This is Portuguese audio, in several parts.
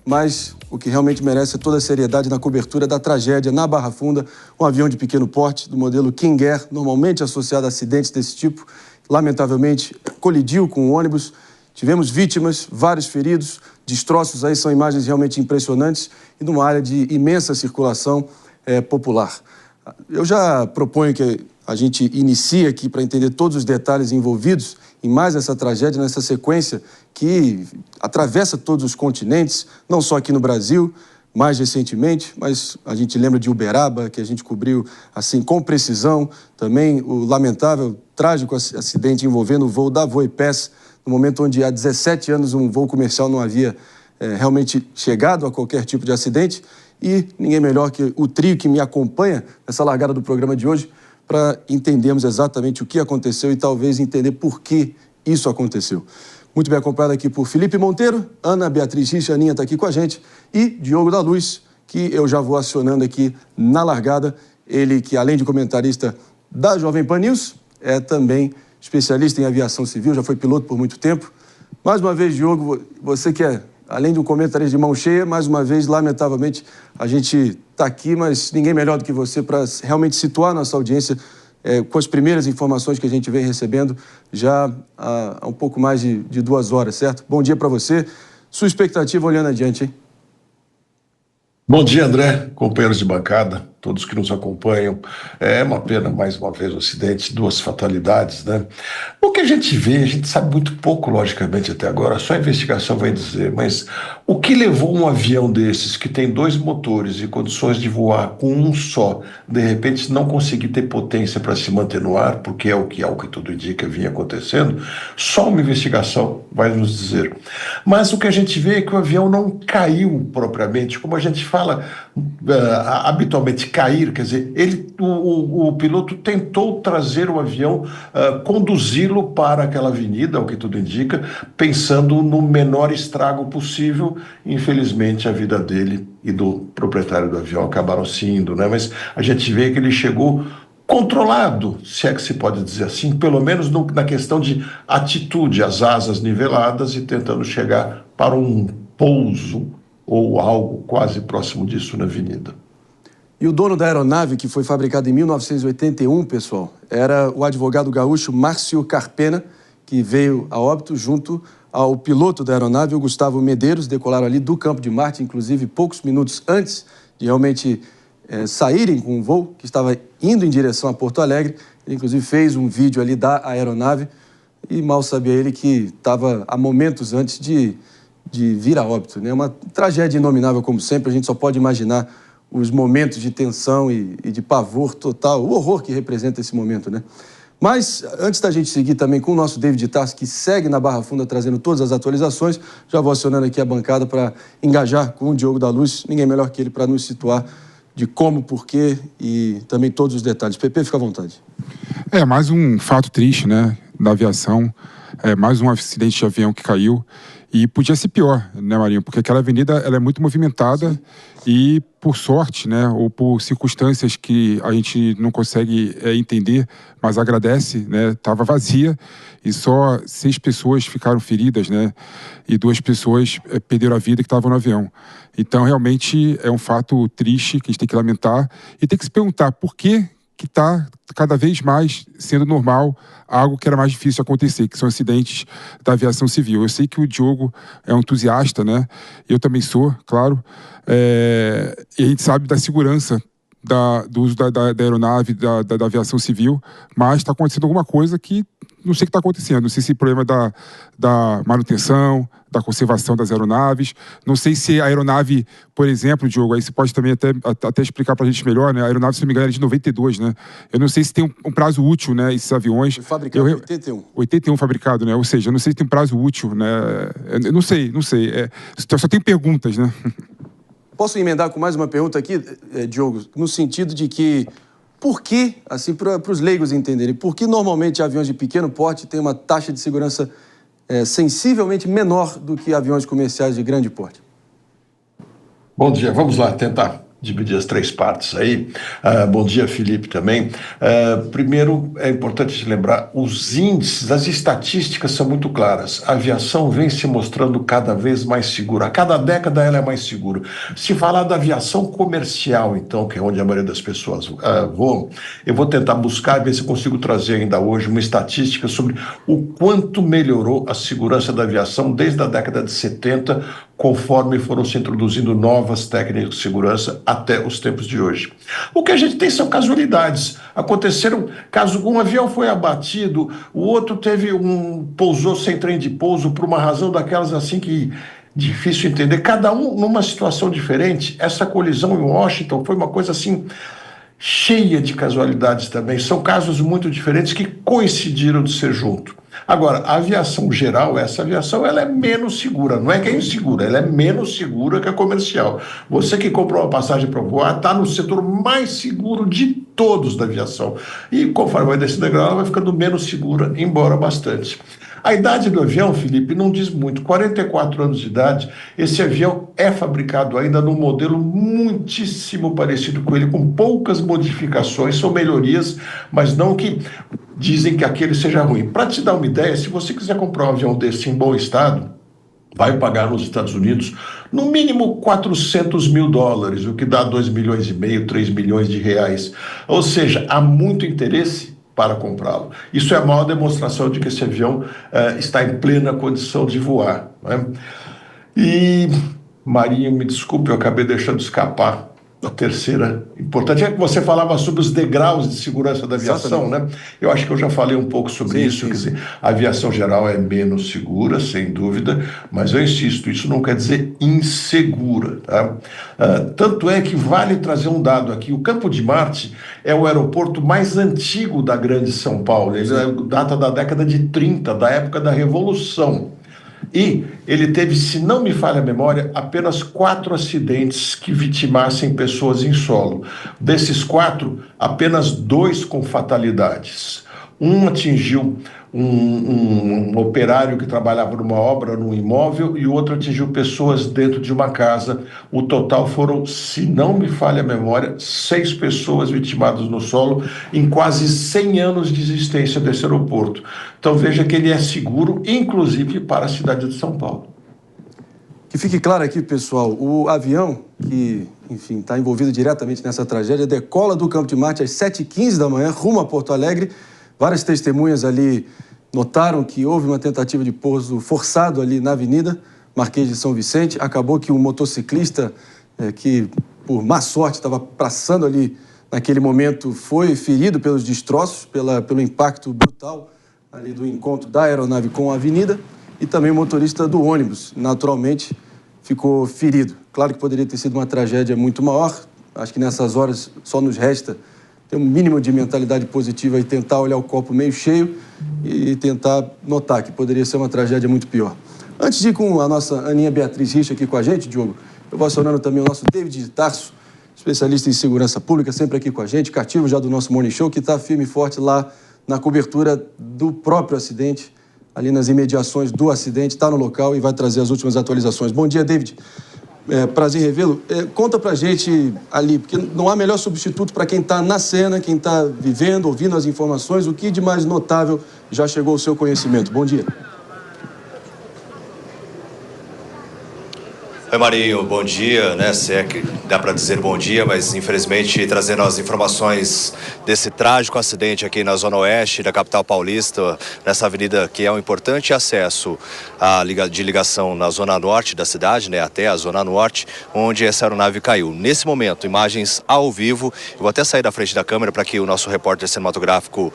mas o que realmente merece é toda a seriedade na cobertura da tragédia na Barra Funda, um avião de pequeno porte do modelo King Air, normalmente associado a acidentes desse tipo, lamentavelmente colidiu com o ônibus. Tivemos vítimas, vários feridos, destroços aí, são imagens realmente impressionantes e numa área de imensa circulação popular. Eu já proponho que a gente inicie aqui para entender todos os detalhes envolvidos em mais essa tragédia, nessa sequência que atravessa todos os continentes, não só aqui no Brasil, mais recentemente, mas a gente lembra de Uberaba, que a gente cobriu assim com precisão, também o lamentável, trágico acidente envolvendo o voo da Voipes, no momento onde há 17 anos um voo comercial não havia realmente chegado a qualquer tipo de acidente, e ninguém melhor que o trio que me acompanha nessa largada do programa de hoje para entendermos exatamente o que aconteceu e talvez entender por que isso aconteceu. Muito bem acompanhado aqui por Felipe Monteiro, Ana Beatriz Richa, Aninha está aqui com a gente, e Diogo da Luz, que eu já vou acionando aqui na largada. Ele que, além de comentarista da Jovem Pan News, é também especialista em aviação civil, já foi piloto por muito tempo. Mais uma vez, Diogo, você que é, além de um comentarista de mão cheia, mais uma vez, lamentavelmente, a gente está aqui, mas ninguém melhor do que você para realmente situar nossa audiência com as primeiras informações que a gente vem recebendo já há um pouco mais de 2 horas, certo? Bom dia para você. Sua expectativa olhando adiante, hein? Bom dia, André, companheiros de bancada, todos que nos acompanham. É uma pena, mais uma vez, o acidente, 2 fatalidades, né? O que a gente vê, a gente sabe muito pouco, logicamente, até agora, só a investigação vai dizer, mas o que levou um avião desses, que tem 2 motores e condições de voar com um só, de repente não conseguir ter potência para se manter no ar, porque é o que tudo indica vinha acontecendo, só uma investigação vai nos dizer. Mas o que a gente vê é que o avião não caiu propriamente, como a gente fala habitualmente cair, quer dizer, o piloto tentou trazer o avião, conduzi-lo para aquela avenida, ao que tudo indica, pensando no menor estrago possível. Infelizmente, a vida dele e do proprietário do avião acabaram se indo, né? Mas a gente vê que ele chegou controlado, se é que se pode dizer assim, pelo menos na questão de atitude, as asas niveladas e tentando chegar para um pouso ou algo quase próximo disso na avenida. E o dono da aeronave, que foi fabricada em 1981, pessoal, era o advogado gaúcho Márcio Carpena, que veio a óbito junto ao piloto da aeronave, o Gustavo Medeiros. Decolaram ali do Campo de Marte, inclusive poucos minutos antes de realmente saírem com o voo, que estava indo em direção a Porto Alegre. Ele, inclusive, fez um vídeo ali da aeronave e mal sabia ele que estava há momentos antes de vir a óbito, né? Uma tragédia inominável, como sempre. A gente só pode imaginar os momentos de tensão e de pavor total, o horror que representa esse momento, né? Mas, antes da gente seguir também com o nosso David Tarso, que segue na Barra Funda trazendo todas as atualizações, já vou acionando aqui a bancada para engajar com o Diogo da Luz, ninguém melhor que ele para nos situar de como, porquê e também todos os detalhes. Pepe, fica à vontade. Mais um fato triste, né, da aviação, mais um acidente de avião que caiu. E podia ser pior, né, Marinho? Porque aquela avenida ela é muito movimentada. Sim. E, por sorte, né, ou por circunstâncias que a gente não consegue entender, mas agradece, né, estava vazia e só 6 pessoas ficaram feridas, né, e 2 pessoas perderam a vida que estavam no avião. Então, realmente, é um fato triste que a gente tem que lamentar e tem que se perguntar por que está cada vez mais sendo normal algo que era mais difícil de acontecer, que são acidentes da aviação civil. Eu sei que o Diogo é um entusiasta, né? Eu também sou, claro. E a gente sabe da segurança do uso da aeronave, da aviação civil, mas está acontecendo alguma coisa que não sei o que está acontecendo. Não sei se é problema da manutenção, da conservação das aeronaves. Não sei se a aeronave, por exemplo, Diogo, aí você pode também até explicar para a gente melhor, né? A aeronave, se não me engano, é de 92, né? Eu não sei se tem um prazo útil, né? Esses aviões. Foi fabricado em 81. 81 fabricado, né? Ou seja, eu não sei se tem um prazo útil, né? Eu não sei. Só tenho perguntas, né? Posso emendar com mais uma pergunta aqui, Diogo, no sentido de que, por que, assim, para os leigos entenderem, por que normalmente aviões de pequeno porte têm uma taxa de segurança sensivelmente menor do que aviões comerciais de grande porte? Bom dia, vamos lá tentar dividir as 3 partes aí. Bom dia, Felipe, também. Primeiro, é importante lembrar, os índices, as estatísticas são muito claras. A aviação vem se mostrando cada vez mais segura. A cada década ela é mais segura. Se falar da aviação comercial, então, que é onde a maioria das pessoas voam, eu vou tentar buscar e ver se eu consigo trazer ainda hoje uma estatística sobre o quanto melhorou a segurança da aviação desde a década de 70, conforme foram se introduzindo novas técnicas de segurança até os tempos de hoje. O que a gente tem são casualidades. Aconteceram caso um avião foi abatido, o outro pousou sem trem de pouso por uma razão daquelas assim que difícil entender. Cada um numa situação diferente. Essa colisão em Washington foi uma coisa assim cheia de casualidades também. São casos muito diferentes que coincidiram de ser junto. Agora, a aviação geral, essa aviação, ela é menos segura. Não é que é insegura, ela é menos segura que a comercial. Você que comprou uma passagem para voar está no setor mais seguro de todos da aviação. E conforme vai descendo a degrau, ela vai ficando menos segura, embora bastante. A idade do avião, Felipe, não diz muito. 44 anos de idade, esse avião é fabricado ainda num modelo muitíssimo parecido com ele, com poucas modificações, são melhorias, mas não que dizem que aquele seja ruim. Para te dar uma ideia, se você quiser comprar um avião desse em bom estado, vai pagar nos Estados Unidos no mínimo $400 mil, o que dá 2,5 milhões, 3 milhões de reais. Ou seja, há muito interesse para comprá-lo. Isso é a maior demonstração de que esse avião está em plena condição de voar, né? E, Marinho, me desculpe, eu acabei deixando escapar a terceira importante. É que você falava sobre os degraus de segurança da aviação, né? Eu acho que eu já falei um pouco sobre isso. Quer dizer, a aviação geral é menos segura, sem dúvida, mas eu insisto, isso não quer dizer insegura, tá? Tanto é que vale trazer um dado aqui. O Campo de Marte é o aeroporto mais antigo da Grande São Paulo. Ele data da década de 30, da época da Revolução. E ele teve, se não me falha a memória, apenas 4 acidentes que vitimassem pessoas em solo. Desses 4, apenas 2 com fatalidades. Um atingiu um operário que trabalhava numa obra, num imóvel, e o outro atingiu pessoas dentro de uma casa. O total foram, se não me falha a memória, 6 pessoas vitimadas no solo em quase 100 anos de existência desse aeroporto. Então veja que ele é seguro, inclusive para a cidade de São Paulo. Que fique claro aqui, pessoal, o avião que, enfim, está envolvido diretamente nessa tragédia decola do Campo de Marte às 7h15 da manhã, rumo a Porto Alegre. Várias testemunhas ali notaram que houve uma tentativa de pouso forçado ali na Avenida Marquês de São Vicente. Acabou que um motociclista que, por má sorte, estava passando ali naquele momento, foi ferido pelos destroços, pelo impacto brutal ali do encontro da aeronave com a avenida. E também o motorista do ônibus, naturalmente, ficou ferido. Claro que poderia ter sido uma tragédia muito maior. Acho que nessas horas só nos resta ter um mínimo de mentalidade positiva e tentar olhar o copo meio cheio e tentar notar que poderia ser uma tragédia muito pior. Antes de ir com a nossa Aninha Beatriz Richa aqui com a gente, Diogo, eu vou acionando também o nosso David de Tarso, especialista em segurança pública, sempre aqui com a gente, cativo já do nosso Morning Show, que está firme e forte lá na cobertura do próprio acidente, ali nas imediações do acidente, está no local e vai trazer as últimas atualizações. Bom dia, David. Prazer em revê-lo. Conta pra gente ali, porque não há melhor substituto para quem está na cena, quem está vivendo, ouvindo as informações, o que de mais notável já chegou ao seu conhecimento. Bom dia. Oi, Marinho, bom dia, né? Se é que dá para dizer bom dia, mas infelizmente trazendo as informações desse trágico acidente aqui na zona oeste da capital paulista, nessa avenida que é um importante acesso de ligação na zona norte da cidade, né? Até a zona norte, onde essa aeronave caiu. Nesse momento, imagens ao vivo, eu vou até sair da frente da câmera para que o nosso repórter cinematográfico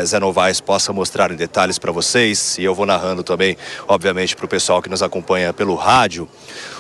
Zé Novaes possa mostrar em detalhes para vocês, e eu vou narrando também, obviamente, para o pessoal que nos acompanha pelo rádio.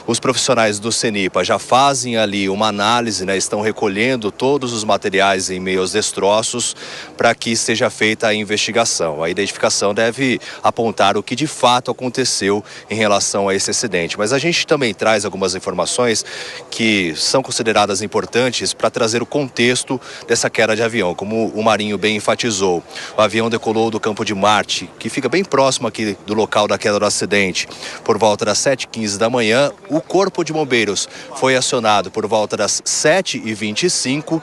Os profissionais do CENIPA já fazem ali uma análise, né? Estão recolhendo todos os materiais em meio aos destroços para que seja feita a investigação. A identificação deve apontar o que de fato aconteceu em relação a esse acidente. Mas a gente também traz algumas informações que são consideradas importantes para trazer o contexto dessa queda de avião. Como o Marinho bem enfatizou, o avião decolou do Campo de Marte, que fica bem próximo aqui do local da queda do acidente, por volta das 7h15 da manhã. o Corpo de Bombeiros foi acionado por volta das 7h25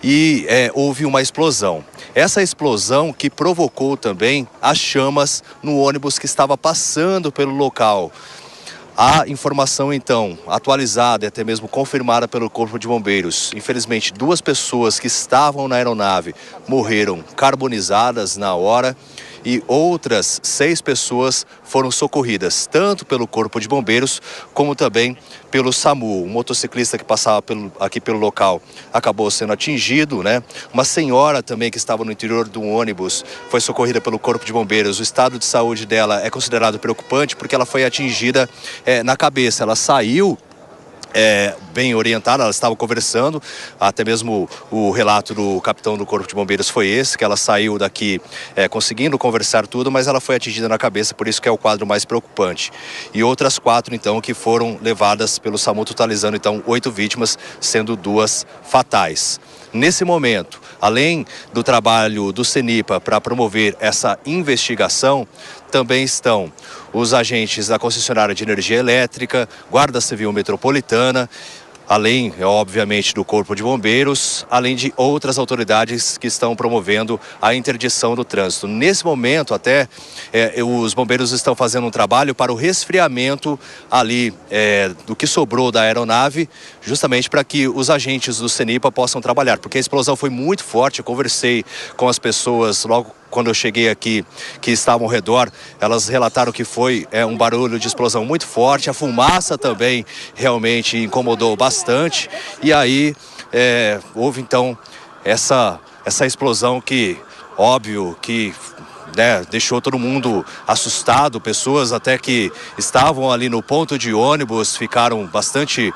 e houve uma explosão. Essa explosão que provocou também as chamas no ônibus que estava passando pelo local. A informação, então, atualizada e até mesmo confirmada pelo Corpo de Bombeiros. Infelizmente, 2 pessoas que estavam na aeronave morreram carbonizadas na hora e outras 6 pessoas foram socorridas, tanto pelo Corpo de Bombeiros como também pelo SAMU. Um motociclista que passava aqui pelo local acabou sendo atingido, né? Uma senhora também que estava no interior do ônibus foi socorrida pelo Corpo de Bombeiros. O estado de saúde dela é considerado preocupante porque ela foi atingida na cabeça. Ela saiu bem orientada, ela estava conversando, até mesmo o relato do capitão do Corpo de Bombeiros foi esse, que ela saiu daqui conseguindo conversar tudo, mas ela foi atingida na cabeça, por isso que é o quadro mais preocupante. E outras 4, então, que foram levadas pelo SAMU, totalizando, então, 8 vítimas, sendo 2 fatais. Nesse momento, além do trabalho do CENIPA para promover essa investigação, também estão os agentes da concessionária de energia elétrica, Guarda Civil Metropolitana, além, obviamente, do Corpo de Bombeiros, além de outras autoridades que estão promovendo a interdição do trânsito. Nesse momento, até, os bombeiros estão fazendo um trabalho para o resfriamento ali do que sobrou da aeronave, justamente para que os agentes do CENIPA possam trabalhar, porque a explosão foi muito forte. Eu conversei com as pessoas logo quando eu cheguei aqui, que estavam ao redor, elas relataram que foi um barulho de explosão muito forte, a fumaça também realmente incomodou bastante, e aí houve então essa explosão que, óbvio, que deixou todo mundo assustado. Pessoas até que estavam ali no ponto de ônibus ficaram bastante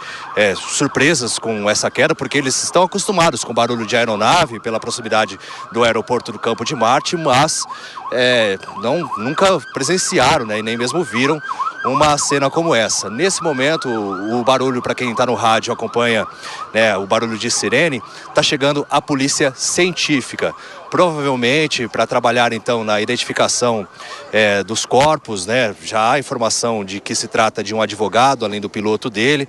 surpresas com essa queda, porque eles estão acostumados com barulho de aeronave pela proximidade do aeroporto do Campo de Marte, mas nunca presenciaram, e nem mesmo viram uma cena como essa. Nesse momento, o barulho, para quem está no rádio, acompanha o barulho de sirene, está chegando a polícia científica, provavelmente para trabalhar então na identificação dos corpos, Já há informação de que se trata de um advogado, além do piloto dele,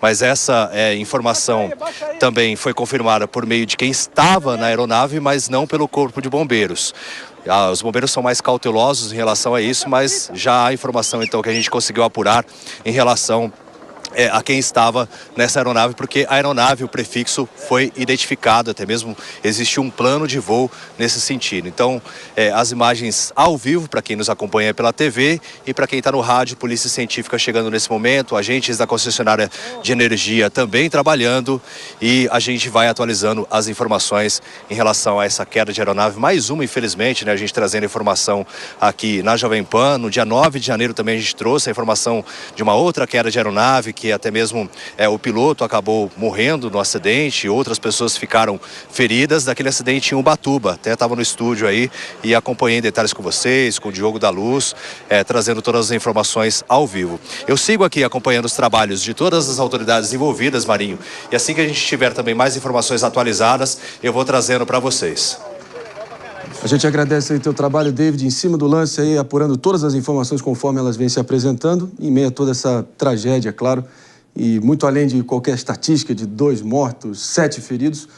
mas essa informação também foi confirmada por meio de quem estava na aeronave, mas não pelo Corpo de Bombeiros. Os bombeiros são mais cautelosos em relação a isso, mas já há informação então que a gente conseguiu apurar em relação a quem estava nessa aeronave, porque a aeronave, o prefixo, foi identificado, até mesmo existe um plano de voo nesse sentido. Então, as imagens ao vivo, para quem nos acompanha pela TV, e para quem está no rádio, Polícia Científica chegando nesse momento, agentes da concessionária de energia também trabalhando, e a gente vai atualizando as informações em relação a essa queda de aeronave. Mais uma, infelizmente, a gente trazendo informação aqui na Jovem Pan. No dia 9 de janeiro também a gente trouxe a informação de uma outra queda de aeronave, que até mesmo o piloto acabou morrendo no acidente, outras pessoas ficaram feridas daquele acidente em Ubatuba. Até estava no estúdio aí e acompanhei detalhes com vocês, com o Diogo da Luz, trazendo todas as informações ao vivo. Eu sigo aqui acompanhando os trabalhos de todas as autoridades envolvidas, Marinho, e assim que a gente tiver também mais informações atualizadas, eu vou trazendo para vocês. A gente agradece aí o teu trabalho, David, em cima do lance aí, apurando todas as informações conforme elas vêm se apresentando, em meio a toda essa tragédia, claro, e muito além de qualquer estatística de 2 mortos, 7 feridos,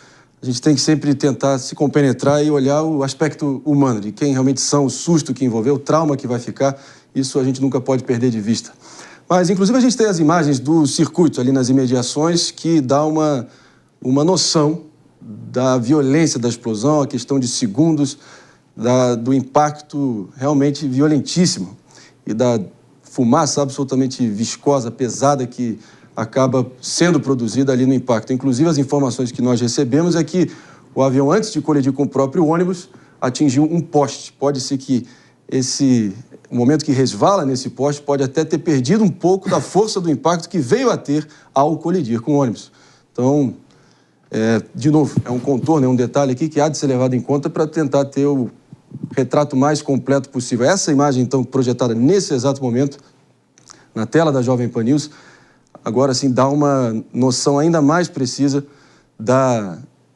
a gente tem que sempre tentar se compenetrar e olhar o aspecto humano, de quem realmente são, o susto que envolveu, o trauma que vai ficar, isso a gente nunca pode perder de vista. Mas, inclusive, a gente tem as imagens do circuito ali nas imediações que dá uma noção da violência da explosão, a questão de segundos, do impacto realmente violentíssimo e da fumaça absolutamente viscosa, pesada que acaba sendo produzida ali no impacto. Inclusive, as informações que nós recebemos é que o avião, antes de colidir com o próprio ônibus, atingiu um poste. Pode ser que o momento que resvala nesse poste pode até ter perdido um pouco da força do impacto que veio a ter ao colidir com o ônibus. Então, de novo, é um contorno, é um detalhe aqui que há de ser levado em conta para tentar ter o retrato mais completo possível. Essa imagem, então, projetada nesse exato momento, na tela da Jovem Pan News, agora sim dá uma noção ainda mais precisa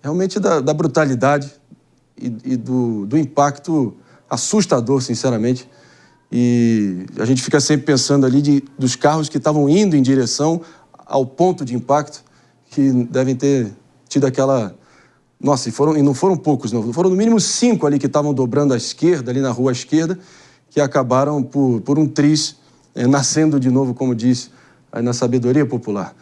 realmente da brutalidade e do impacto assustador, sinceramente, E a gente fica sempre pensando ali dos carros que estavam indo em direção ao ponto de impacto, que devem ter tido aquela... Nossa, e não foram poucos, não. Foram no mínimo 5 ali que estavam dobrando à esquerda, ali na rua à esquerda, que acabaram por um triz nascendo de novo, como diz aí na sabedoria popular.